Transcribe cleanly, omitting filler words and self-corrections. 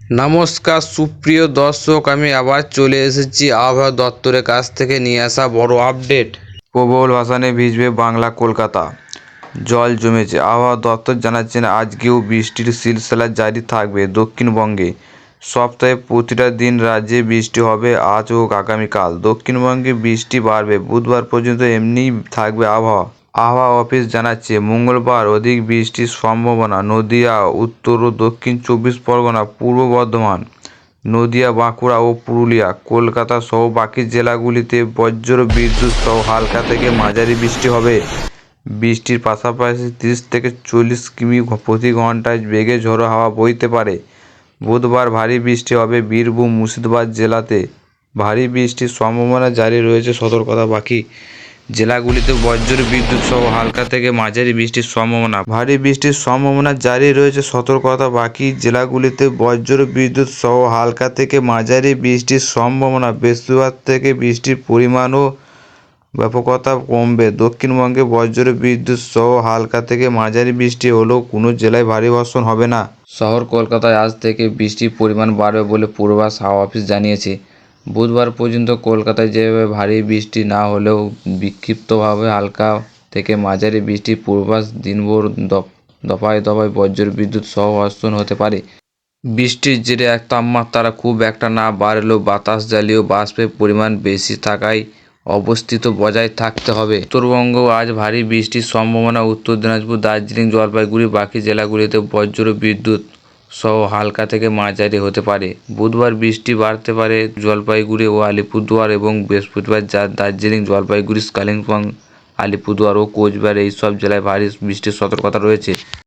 নমস্কার সুপ্রিয় দর্শক, আমি আবার চলে এসেছি আবহাওয়া দপ্তরের কাছ থেকে নিয়ে আসা বড় আপডেট। প্রবল ভাসানে ভিজবে বাংলা, কলকাতা জল জমেছে। আবহাওয়া দপ্তর জানাচ্ছেন আজকেও বৃষ্টির সিলসিলা জারি থাকবে দক্ষিণবঙ্গে। সপ্তাহে প্রতিটা দিন রাজ্যে বৃষ্টি হবে আজ ও আগামীকাল। দক্ষিণবঙ্গে বৃষ্টি বাড়বে, বুধবার পর্যন্ত এমনিই থাকবে আবহাওয়া। আবহাওয়া অফিস জানাচ্ছে মঙ্গলবার অধিক বৃষ্টির সম্ভাবনা নদিয়া, উত্তর ও দক্ষিণ 24 পরগনা, পূর্ব বর্ধমান, নদিয়া, বাঁকুড়া ও পুরুলিয়া, কলকাতা সহ বাকি জেলাগুলিতে বজ্র বিদ্যুৎ সহ হালকা থেকে মাঝারি বৃষ্টি হবে। বৃষ্টির পাশাপাশি 30 থেকে 40 কিমি প্রতি ঘন্টায় বেগে ঝোড়ো হাওয়া বইতে পারে। বুধবার ভারী বৃষ্টি হবে বীরভূম, মুর্শিদাবাদ জেলাতে। ভারী বৃষ্টির সম্ভাবনা জারি রয়েছে, সতর্কতা বাকি জেলাগুলিতে বজ্র বিদ্যুৎ সহ হালকা থেকে মাঝারি বৃষ্টির সম্ভাবনা। ভারী বৃষ্টির সম্ভাবনা জারি রয়েছে, সতর্কতা বাকি জেলাগুলিতে বজ্র বিদ্যুৎ সহ হালকা থেকে মাঝারি বৃষ্টির সম্ভাবনা। বৃহস্পতিবার থেকে বৃষ্টির পরিমাণ ও ব্যাপকতা কমবে। দক্ষিণবঙ্গে বজ্র বিদ্যুৎ সহ হালকা থেকে মাঝারি বৃষ্টি হলেও কোনো জেলায় ভারী বর্ষণ হবে না। শহর কলকাতায় আজ থেকে বৃষ্টির পরিমাণ বাড়বে বলে পূর্বাভাস হাওয়া অফিস জানিয়েছে। বুধবার পর্যন্ত কলকাতায় যেভাবে ভারী বৃষ্টি না হলেও বিক্ষিপ্তভাবে হালকা থেকে মাঝারি বৃষ্টির পূর্বাভাস। দিনভর দফায় দফায় বজ্র বিদ্যুৎ সহ বর্ষণ হতে পারে। বৃষ্টির জেরে তাপমাত্রা খুব একটা না বাড়লেও বাতাস জলীয় বাষ্পের পরিমাণ বেশি থাকায় অবস্থিত বজায় থাকতে হবে। উত্তরবঙ্গ আজ ভারী বৃষ্টির সম্ভাবনা। উত্তর দিনাজপুর, দার্জিলিং, জলপাইগুড়ি বাকি জেলাগুলিতে বজ্র বিদ্যুৎ সহ হালকা থেকে মাঝারি হতে পারে। বুধবার বৃষ্টি বাড়তে পারে জলপাইগুড়ি ও আলিপুরদুয়ার এবং বৃহস্পতিবার দার্জিলিং, জলপাইগুড়ি, কালিম্পং, আলিপুরদুয়ার ও কোচবিহার এইসব জেলায় ভারী বৃষ্টির সতর্কতা রয়েছে।